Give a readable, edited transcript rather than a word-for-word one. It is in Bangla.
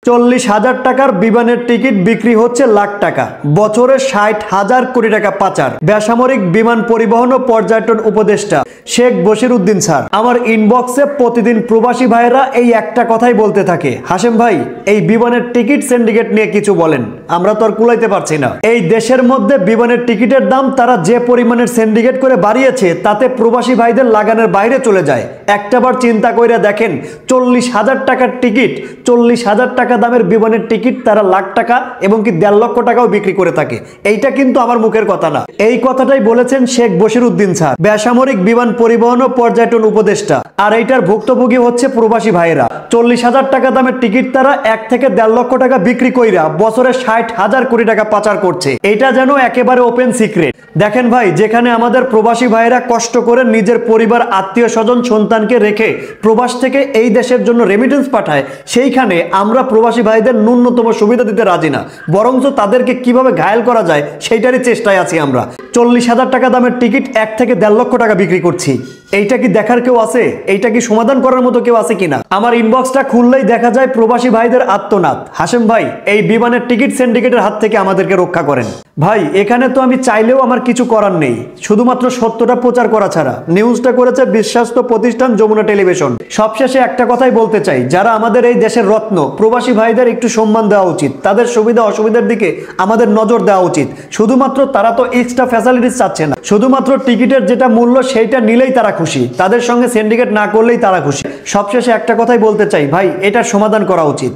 40,000 টাকার বিমানের টিকিট বিক্রি হচ্ছে লাখ টাকা, বছরে 60,000 কোটি টাকা পাচার। বেসামরিক বিমান পরিবহন ও পর্যটন উপদেষ্টা শেখ বশিরউদ্দিন স্যার আমার ইনবক্সে প্রতিদিন প্রবাসী ভাইয়েরা এই একটা কথাই বলতে থাকে, হাশেম ভাই এই বিমানের টিকিট সিন্ডিকেট নিয়ে কিছু বলেন, আমরা তো আর কুলাইতে পারছি না। এই দেশের মধ্যে বিমানের টিকিটের দাম তারা যে পরিমাণের সিন্ডিকেট করে বাড়িয়েছে তাতে প্রবাসী ভাইদের লাগানোর বাইরে চলে যায়। একটাবার চিন্তা করে দেখেন, 40,000 টাকার টিকিট, 40,000 টাকা দামের বিমানের টিকিট তারা লাখ টাকা এবং কি 1.5 লক্ষ টাকাও বিক্রি করে থাকে। এইটা কিন্তু আমার মুখের কথা না, এই কথাটাই বলেছেন শেখ বশিরউদ্দিন স্যার, বেসামরিক বিমান পরিবহন ও পর্যটন উপদেষ্টা। আর এইটার ভুক্তভোগী হচ্ছে প্রবাসী ভাইয়েরা। 40,000 টাকা দামের টিকিট তারা 1 থেকে 1.5 লক্ষ টাকা বিক্রি কইরা বছরে 60,000 কোটি টাকা পাচার করছে। এটা যেন একেবারে ওপেন সিক্রেট। দেখেন ভাই, যেখানে আমাদের প্রবাসী ভাইয়েরা কষ্ট করে নিজের পরিবার, আত্মীয় স্বজন, সন্তানকে রেখে প্রবাস থেকে এই দেশের জন্য রেমিটেন্স পাঠায়, সেইখানে আমরা প্রবাসী ভাইদের ন্যূনতম সুবিধা দিতে রাজি না, বরঞ্চ তাদেরকে কিভাবে ঘায়েল করা যায় সেইটারই চেষ্টায় আছি আমরা। 40,000 টাকা দামের টিকিট 1 থেকে 1.5 লক্ষ টাকা বিক্রি করছি। এইটা কি দেখার কেউ আছে? এইটা কি সমাধান করার মতো কেউ আছে কিনা? আমার ইনবক্সটা খুললেই দেখা যায় প্রবাসী ভাইদের আত্মনাদ, হাশেম ভাই এই বিমানের টিকিট সিন্ডিকেটের হাত থেকে আমাদেরকে রক্ষা করেন। ভাই এখানে তো আমি চাইলেও আমার কিছু করার নেই, শুধুমাত্র সত্যটা প্রচার করা ছাড়া। নিউজটা করেছে বিশ্বস্ত প্রতিষ্ঠান যমুনা টেলিভিশন। সবশেষে একটা কথাই বলতে চাই, যারা আমাদের এই দেশের রত্ন প্রবাসী ভাইদের একটু সম্মান দেওয়া উচিত, তাদের সুবিধা অসুবিধার দিকে আমাদের নজর দেওয়া উচিত। শুধুমাত্র তারা তো এক্সট্রা ফ্যাসিলিটিস চাচ্ছে না, শুধুমাত্র টিকিটের যেটা মূল্য সেইটা নিলেই তারা খুশি, তাদের সঙ্গে সিন্ডিকেট না করলেই তারা খুশি। সবশেষে একটা কথাই বলতে চাই, ভাই এটার সমাধান করা উচিত।